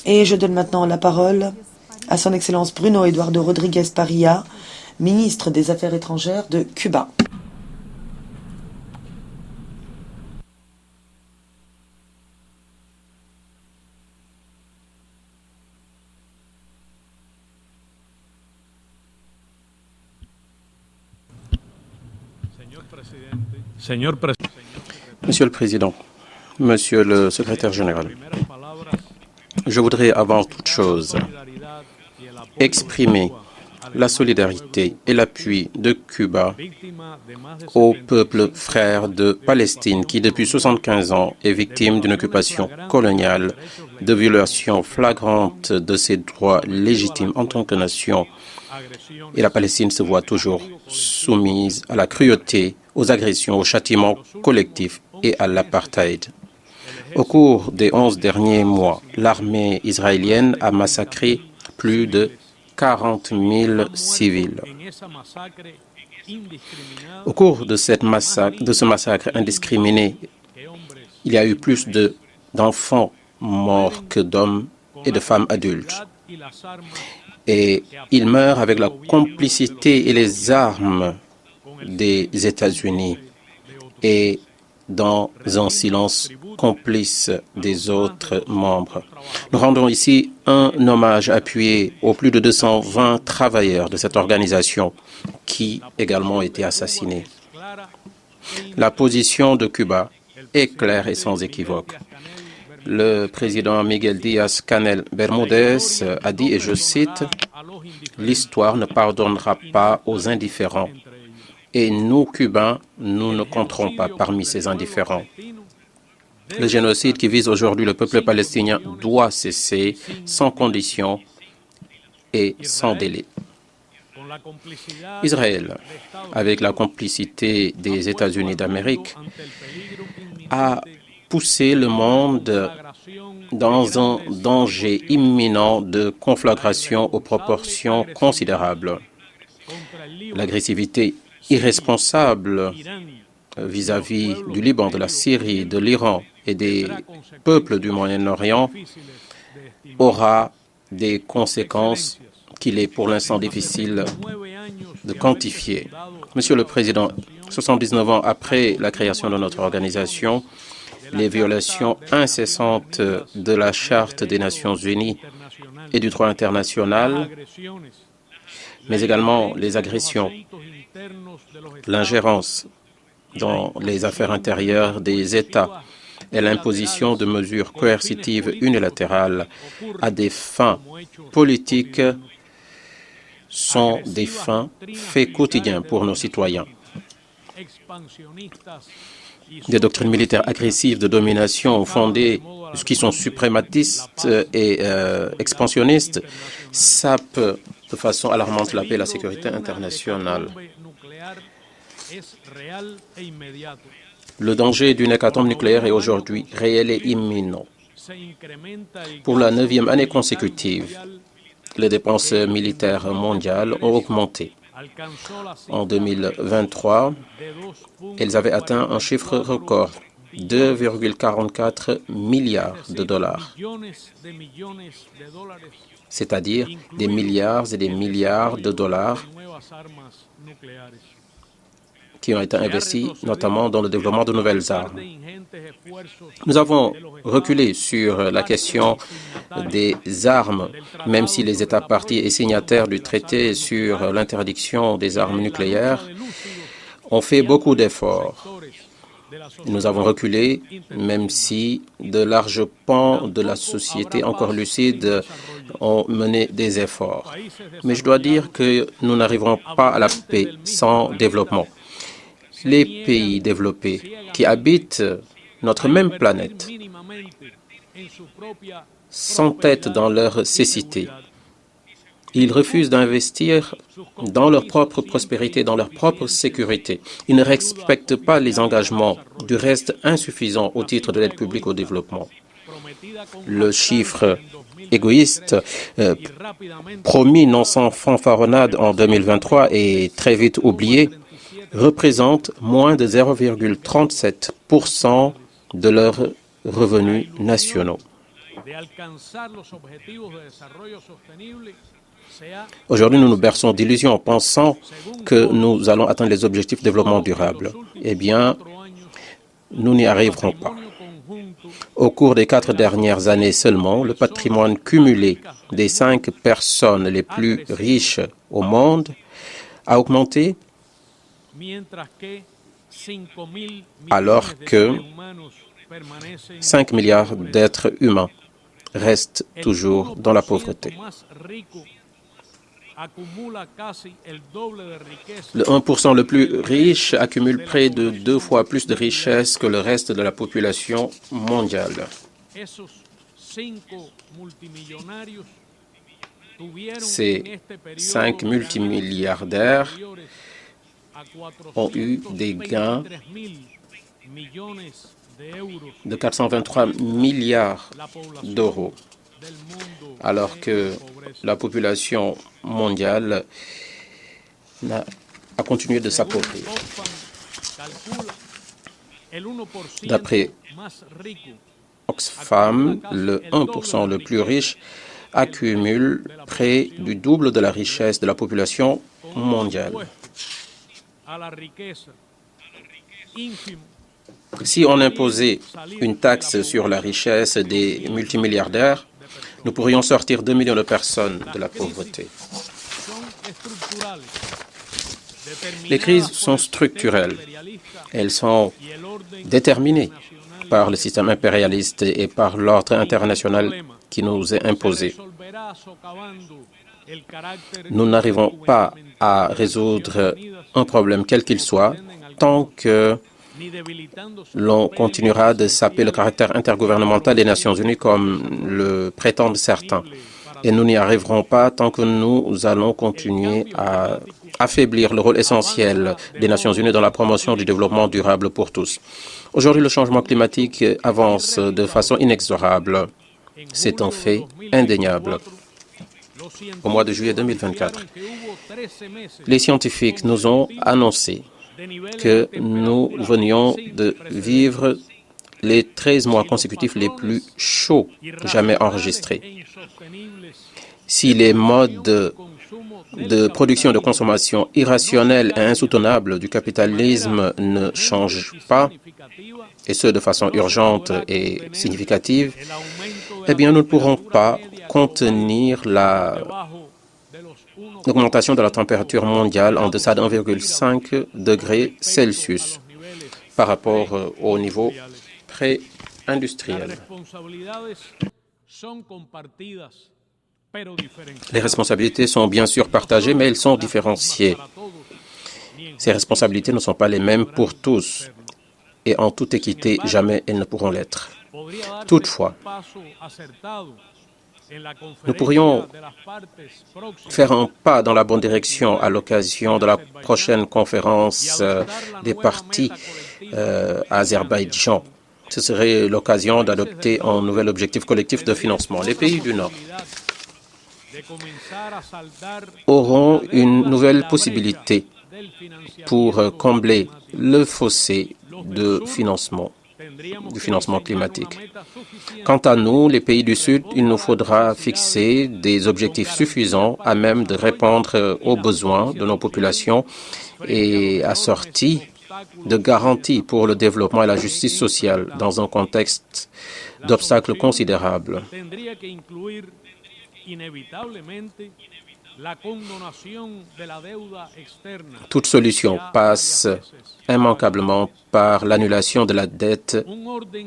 Et je donne maintenant la parole à son Excellence Bruno Eduardo Rodriguez Parilla, ministre des Affaires étrangères de Cuba. Monsieur le Président, Monsieur le Secrétaire général, je voudrais avant toute chose exprimer la solidarité et l'appui de Cuba au peuple frère de Palestine qui, depuis 75 ans, est victime d'une occupation coloniale, de violations flagrantes de ses droits légitimes en tant que nation. Et la Palestine se voit toujours soumise à la cruauté, aux agressions, aux châtiments collectifs et à l'apartheid. Au cours des 11 derniers mois, l'armée israélienne a massacré plus de 40 000 civils. Au cours de ce massacre indiscriminé, il y a eu plus d'enfants morts que d'hommes et de femmes adultes. Et ils meurent avec la complicité et les armes des États-Unis et dans un silence complice des autres membres. Nous rendons ici un hommage appuyé aux plus de 220 travailleurs de cette organisation qui également ont été assassinés. La position de Cuba est claire et sans équivoque. Le président Miguel Díaz-Canel Bermúdez a dit, et je cite, « L'histoire ne pardonnera pas aux indifférents. Et nous, Cubains, nous ne compterons pas parmi ces indifférents. » Le génocide qui vise aujourd'hui le peuple palestinien doit cesser sans condition et sans délai. Israël, avec la complicité des États-Unis d'Amérique, a poussé le monde dans un danger imminent de conflagration aux proportions considérables. L'agressivité irresponsable vis-à-vis du Liban, de la Syrie, de l'Iran et des peuples du Moyen-Orient aura des conséquences qu'il est pour l'instant difficile de quantifier. Monsieur le Président, 79 ans après la création de notre organisation, les violations incessantes de la Charte des Nations Unies et du droit international, mais également les agressions, l'ingérence dans les affaires intérieures des États et l'imposition de mesures coercitives unilatérales à des fins politiques sont des faits quotidiens pour nos citoyens. Des doctrines militaires agressives de domination fondées, qui sont suprématistes et expansionnistes, sapent de façon alarmante la paix et la sécurité internationale. Le danger d'une hécatombe nucléaire est aujourd'hui réel et imminent. Pour la 9e année consécutive, les dépenses militaires mondiales ont augmenté. En 2023, elles avaient atteint un chiffre record, 2,44 milliards de dollars, c'est-à-dire des milliards et des milliards de dollars qui ont été investis notamment dans le développement de nouvelles armes. Nous avons reculé sur la question des armes, même si les États parties et signataires du traité sur l'interdiction des armes nucléaires ont fait beaucoup d'efforts. Nous avons reculé, même si de larges pans de la société encore lucides ont mené des efforts. Mais je dois dire que nous n'arriverons pas à la paix sans développement. Les pays développés qui habitent notre même planète s'entêtent dans leur cécité. Ils refusent d'investir dans leur propre prospérité, dans leur propre sécurité. Ils ne respectent pas les engagements, du reste insuffisants au titre de l'aide publique au développement. Le chiffre égoïste promis non sans fanfaronnade en 2023 et très vite oublié représente moins de 0,37% de leurs revenus nationaux. Aujourd'hui, nous nous berçons d'illusions en pensant que nous allons atteindre les objectifs de développement durable. Eh bien, nous n'y arriverons pas. Au cours des 4 dernières années seulement, le patrimoine cumulé des 5 personnes les plus riches au monde a augmenté, alors que 5 milliards d'êtres humains restent toujours dans la pauvreté. Le 1% le plus riche accumule près de 2 fois plus de richesses que le reste de la population mondiale. Ces 5 multimilliardaires ont eu des gains de 423 milliards d'euros, alors que la population mondiale a continué de s'appauvrir. D'après Oxfam, le 1% le plus riche accumule près du double de la richesse de la population mondiale. Si on imposait une taxe sur la richesse des multimilliardaires, nous pourrions sortir 2 millions de personnes de la pauvreté. Les crises sont structurelles. Elles sont déterminées par le système impérialiste et par l'ordre international qui nous est imposé. Nous n'arrivons pas à résoudre un problème quel qu'il soit tant que l'on continuera de saper le caractère intergouvernemental des Nations Unies comme le prétendent certains. Et nous n'y arriverons pas tant que nous allons continuer à affaiblir le rôle essentiel des Nations Unies dans la promotion du développement durable pour tous. Aujourd'hui, le changement climatique avance de façon inexorable. C'est un fait indéniable. Au mois de juillet 2024, les scientifiques nous ont annoncé que nous venions de vivre les 13 mois consécutifs les plus chauds jamais enregistrés. Si les modes de production et de consommation irrationnels et insoutenables du capitalisme ne changent pas, et ce de façon urgente et significative, eh bien nous ne pourrons pas contenir l'augmentation de la température mondiale en deçà de 1,5 degré Celsius par rapport au niveau pré-industriel. Les responsabilités sont bien sûr partagées, mais elles sont différenciées. Ces responsabilités ne sont pas les mêmes pour tous, et en toute équité, jamais elles ne pourront l'être. Toutefois, nous pourrions faire un pas dans la bonne direction à l'occasion de la prochaine conférence des partis à Azerbaïdjan. Ce serait l'occasion d'adopter un nouvel objectif collectif de financement. Les pays du Nord auront une nouvelle possibilité pour combler le fossé du financement climatique. Quant à nous, les pays du Sud, il nous faudra fixer des objectifs suffisants à même de répondre aux besoins de nos populations et assortis de garanties pour le développement et la justice sociale dans un contexte d'obstacles considérables. Toute solution passe immanquablement par l'annulation de la dette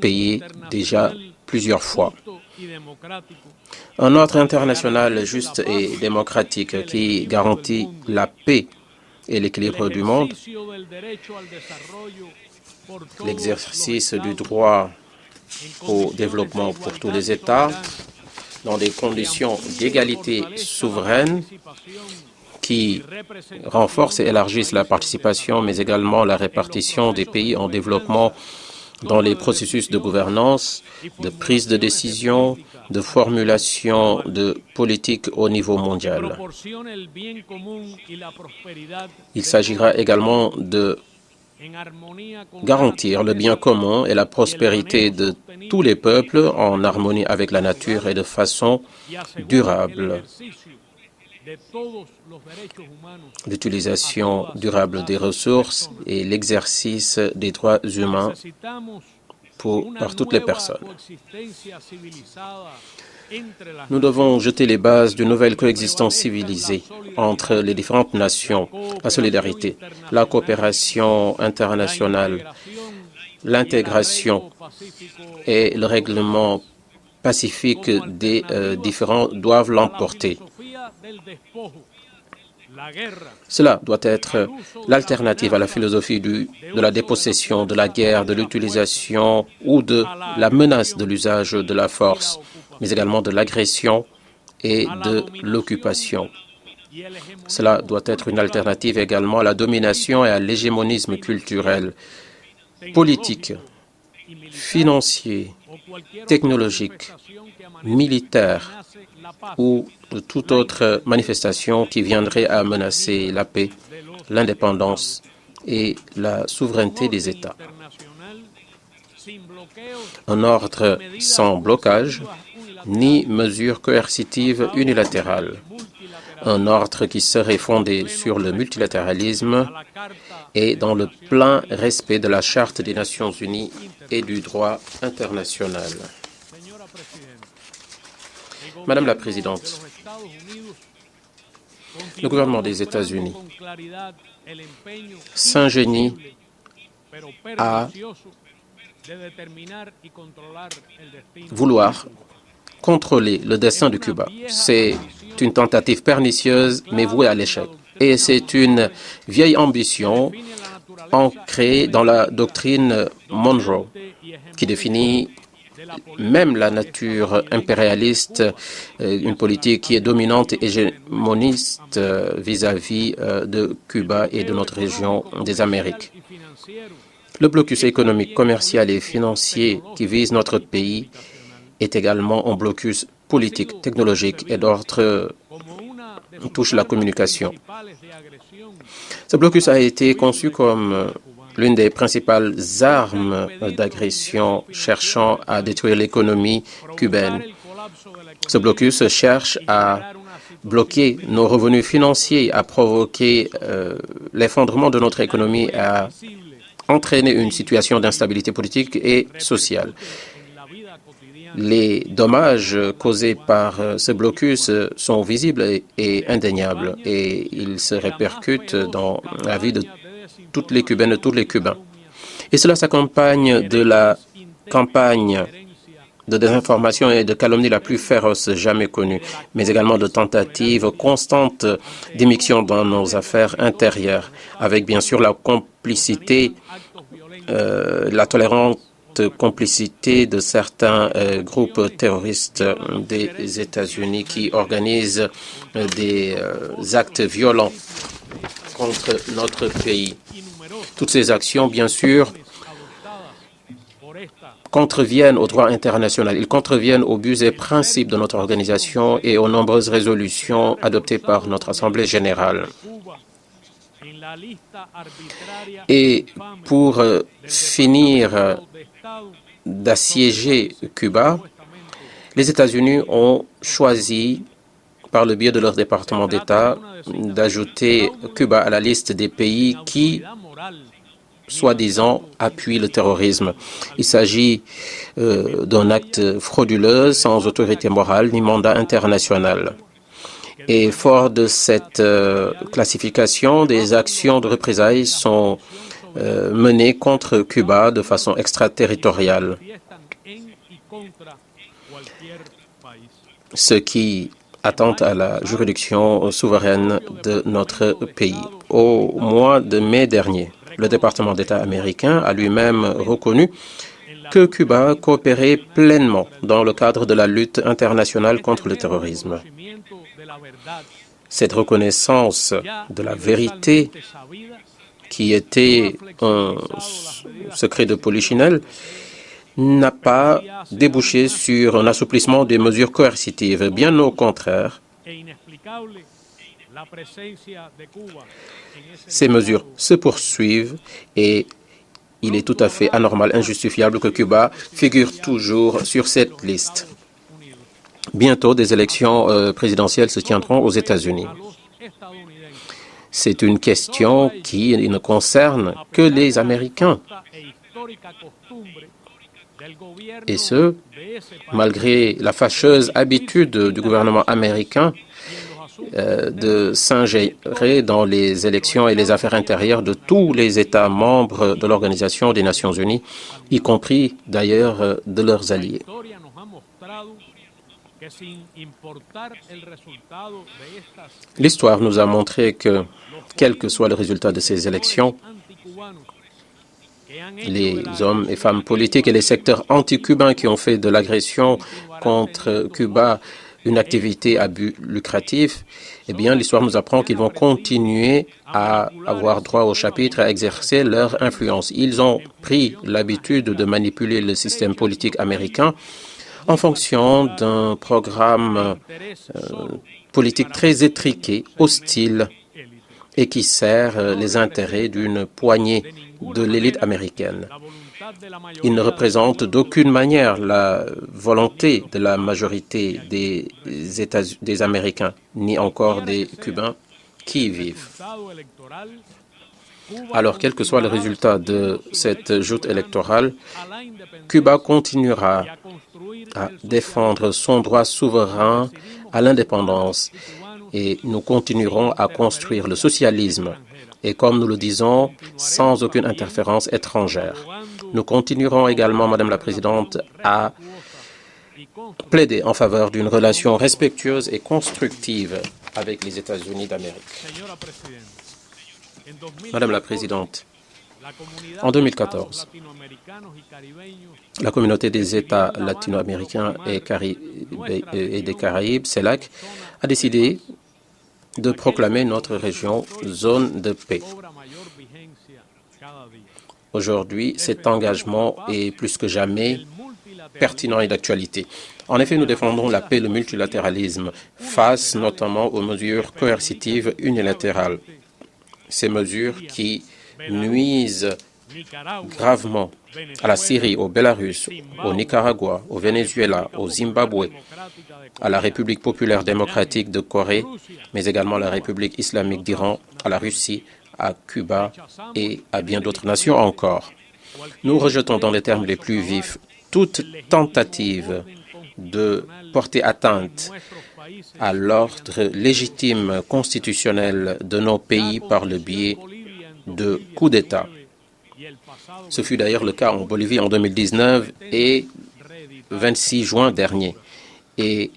payée déjà plusieurs fois. Un ordre international juste et démocratique qui garantit la paix et l'équilibre du monde, l'exercice du droit au développement pour tous les États, dans des conditions d'égalité souveraine qui renforcent et élargissent la participation, mais également la répartition des pays en développement dans les processus de gouvernance, de prise de décision, de formulation de politique au niveau mondial. Il s'agira également de garantir le bien commun et la prospérité de tous les peuples en harmonie avec la nature et de façon durable. L'utilisation durable des ressources et l'exercice des droits humains par toutes les personnes. Nous devons jeter les bases d'une nouvelle coexistence civilisée entre les différentes nations, la solidarité, la coopération internationale, l'intégration et le règlement pacifique des différends doivent l'emporter. Cela doit être l'alternative à la philosophie de la dépossession, de la guerre, de l'utilisation ou de la menace de l'usage de la force, mais également de l'agression et de l'occupation. Cela doit être une alternative également à la domination et à l'hégémonisme culturel, politique, financier, technologique, militaire ou de toute autre manifestation qui viendrait à menacer la paix, l'indépendance et la souveraineté des États. Un ordre sans blocage ni mesures coercitives unilatérales. Un ordre qui serait fondé sur le multilatéralisme et dans le plein respect de la Charte des Nations Unies et du droit international. Madame la Présidente, le gouvernement des États-Unis s'ingénie à vouloir contrôler le destin de Cuba. C'est une tentative pernicieuse, mais vouée à l'échec. Et c'est une vieille ambition ancrée dans la doctrine Monroe, qui définit même la nature impérialiste, une politique qui est dominante et hégémoniste vis-à-vis de Cuba et de notre région des Amériques. Le blocus économique, commercial et financier qui vise notre pays est également un blocus politique, technologique et d'ordre touche la communication. Ce blocus a été conçu comme l'une des principales armes d'agression cherchant à détruire l'économie cubaine. Ce blocus cherche à bloquer nos revenus financiers, à provoquer l'effondrement de notre économie, à entraîner une situation d'instabilité politique et sociale. Les dommages causés par ce blocus sont visibles et indéniables et ils se répercutent dans la vie de toutes les Cubaines et tous les Cubains. Et cela s'accompagne de la campagne de désinformation et de calomnie la plus féroce jamais connue, mais également de tentatives constantes d'immixtion dans nos affaires intérieures, avec bien sûr la complicité, la tolérante complicité de certains groupes terroristes des États-Unis qui organisent des actes violents contre notre pays. Toutes ces actions, bien sûr, contreviennent au droit international. Ils contreviennent aux buts et principes de notre organisation et aux nombreuses résolutions adoptées par notre Assemblée générale. Et pour finir d'assiéger Cuba, les États-Unis ont choisi, par le biais de leur département d'État, d'ajouter Cuba à la liste des pays qui, soi-disant, appuient le terrorisme. Il s'agit d'un acte frauduleux, sans autorité morale ni mandat international. Et fort de cette classification, des actions de représailles sont menées contre Cuba de façon extraterritoriale, ce qui attente à la juridiction souveraine de notre pays. Au mois de mai dernier, le département d'État américain a lui-même reconnu que Cuba coopérait pleinement dans le cadre de la lutte internationale contre le terrorisme. Cette reconnaissance de la vérité, qui était un secret de polichinelle, n'a pas débouché sur un assouplissement des mesures coercitives. Bien au contraire, Ces mesures se poursuivent et il est tout à fait anormal, injustifiable que Cuba figure toujours sur cette liste. Bientôt, des élections présidentielles se tiendront aux États-Unis. C'est une question qui ne concerne que les Américains. Et ce, malgré la fâcheuse habitude du gouvernement américain de s'ingérer dans les élections et les affaires intérieures de tous les États membres de l'Organisation des Nations Unies, y compris d'ailleurs de leurs alliés. L'histoire nous a montré que, quel que soit le résultat de ces élections, les hommes et femmes politiques et les secteurs anti-cubains qui ont fait de l'agression contre Cuba une activité à but lucratif, eh bien, l'histoire nous apprend qu'ils vont continuer à avoir droit au chapitre, à exercer leur influence. Ils ont pris l'habitude de manipuler le système politique américain en fonction d'un programme politique très étriqué, hostile, et qui sert les intérêts d'une poignée de l'élite américaine. Il ne représente d'aucune manière la volonté de la majorité des Américains, ni encore des Cubains qui y vivent. Alors, quel que soit le résultat de cette joute électorale, Cuba continuera à défendre son droit souverain à l'indépendance et nous continuerons à construire le socialisme. Et comme nous le disons, sans aucune interférence étrangère. Nous continuerons également, Madame la Présidente, à plaider en faveur d'une relation respectueuse et constructive avec les États-Unis d'Amérique. Madame la Présidente, en 2014, la communauté des États latino-américains et des Caraïbes, CELAC, a décidé de proclamer notre région zone de paix. Aujourd'hui, cet engagement est plus que jamais pertinent et d'actualité. En effet, nous défendons la paix et le multilatéralisme face notamment aux mesures coercitives unilatérales. Ces mesures qui nuisent gravement à la Syrie, au Bélarus, au Nicaragua, au Venezuela, au Zimbabwe, à la République populaire démocratique de Corée, mais également à la République islamique d'Iran, à la Russie, à Cuba et à bien d'autres nations encore. Nous rejetons dans les termes les plus vifs toute tentative de porter atteinte à l'ordre légitime constitutionnel de nos pays par le biais de coups d'État. Ce fut d'ailleurs le cas en Bolivie en 2019 et 26 juin dernier. Et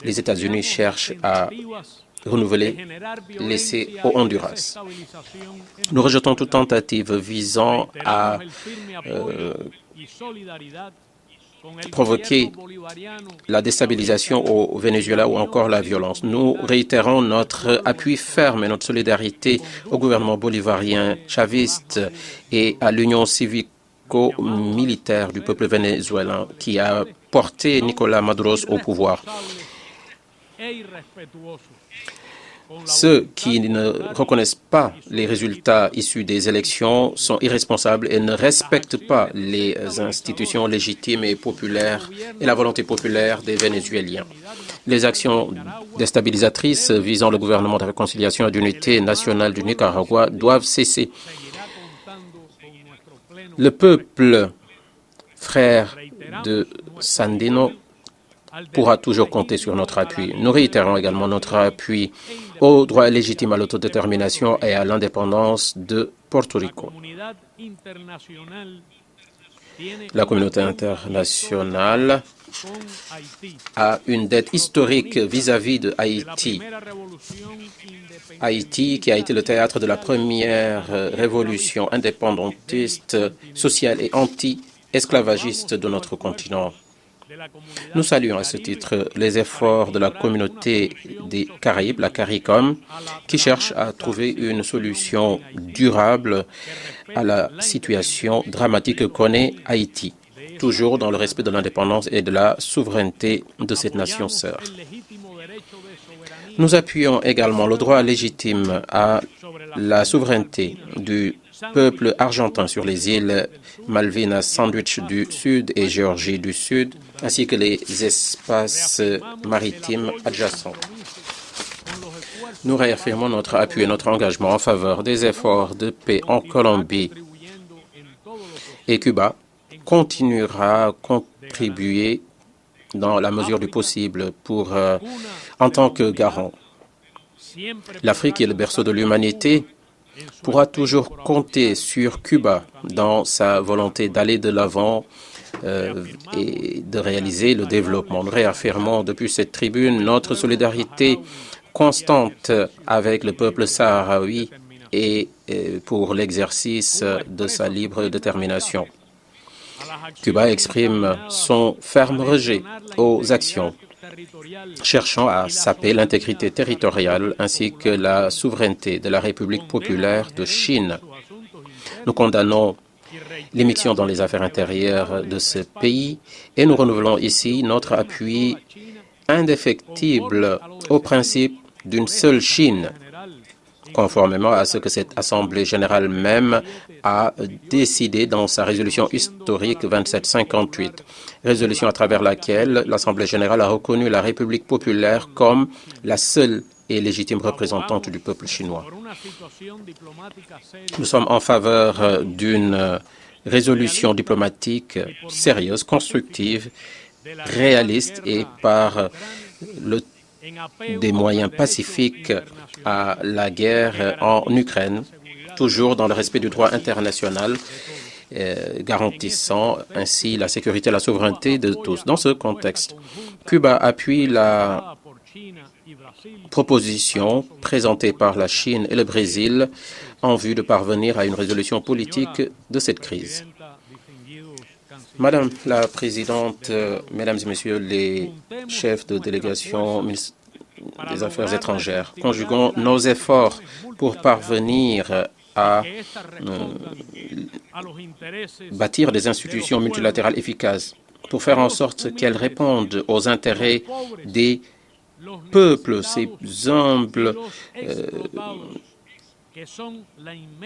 les États-Unis cherchent à renouveler l'essai au Honduras. Nous rejetons toute tentative visant à provoquer la déstabilisation au Venezuela ou encore la violence. Nous réitérons notre appui ferme et notre solidarité au gouvernement bolivarien chaviste et à l'union civico-militaire du peuple vénézuélien qui a porté Nicolás Maduro au pouvoir. Ceux qui ne reconnaissent pas les résultats issus des élections sont irresponsables et ne respectent pas les institutions légitimes et populaires et la volonté populaire des Vénézuéliens. Les actions déstabilisatrices visant le gouvernement de réconciliation et d'unité nationale du Nicaragua doivent cesser. Le peuple frère de Sandino pourra toujours compter sur notre appui. Nous réitérons également notre appui au droit légitime à l'autodétermination et à l'indépendance de Porto Rico. La communauté internationale a une dette historique vis-à-vis de Haïti. Haïti, qui a été le théâtre de la première révolution indépendantiste, sociale et anti-esclavagiste de notre continent. Nous saluons à ce titre les efforts de la communauté des Caraïbes, la CARICOM, qui cherche à trouver une solution durable à la situation dramatique que connaît Haïti, toujours dans le respect de l'indépendance et de la souveraineté de cette nation sœur. Nous appuyons également le droit légitime à la souveraineté du peuple argentin sur les îles Malvinas, Sandwich du Sud et Géorgie du Sud, ainsi que les espaces maritimes adjacents. Nous réaffirmons notre appui et notre engagement en faveur des efforts de paix en Colombie, et Cuba continuera à contribuer dans la mesure du possible en tant que garant. L'Afrique, qui est le berceau de l'humanité, pourra toujours compter sur Cuba dans sa volonté d'aller de l'avant et de réaliser le développement. Nous réaffirmons depuis cette tribune notre solidarité constante avec le peuple sahraoui et pour l'exercice de sa libre détermination. Cuba exprime son ferme rejet aux actions cherchant à saper l'intégrité territoriale ainsi que la souveraineté de la République populaire de Chine. Nous condamnons l'immixtion dans les affaires intérieures de ce pays et nous renouvelons ici notre appui indéfectible au principe d'une seule Chine, conformément à ce que cette Assemblée générale même a décidé dans sa résolution historique 2758, résolution à travers laquelle l'Assemblée générale a reconnu la République populaire comme la seule et légitime représentante du peuple chinois. Nous sommes en faveur d'une résolution diplomatique sérieuse, constructive, réaliste et par des moyens pacifiques à la guerre en Ukraine, toujours dans le respect du droit international, garantissant ainsi la sécurité et la souveraineté de tous. Dans ce contexte, Cuba appuie la proposition présentée par la Chine et le Brésil en vue de parvenir à une résolution politique de cette crise. Madame la Présidente, Mesdames et Messieurs les chefs de délégation des Affaires étrangères, conjuguons nos efforts pour parvenir à bâtir des institutions multilatérales efficaces, pour faire en sorte qu'elles répondent aux intérêts des peuples, ces humbles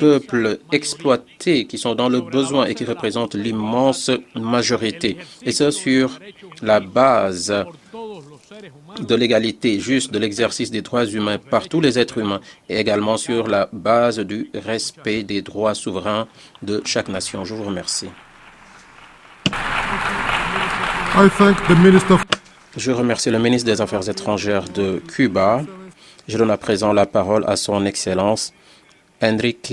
peuples exploités qui sont dans le besoin et qui représentent l'immense majorité. Et ça sur la base de l'égalité juste de l'exercice des droits humains par tous les êtres humains et également sur la base du respect des droits souverains de chaque nation. Je vous remercie. Je remercie le ministre des Affaires étrangères de Cuba. Je donne à présent la parole à son Excellence Enrique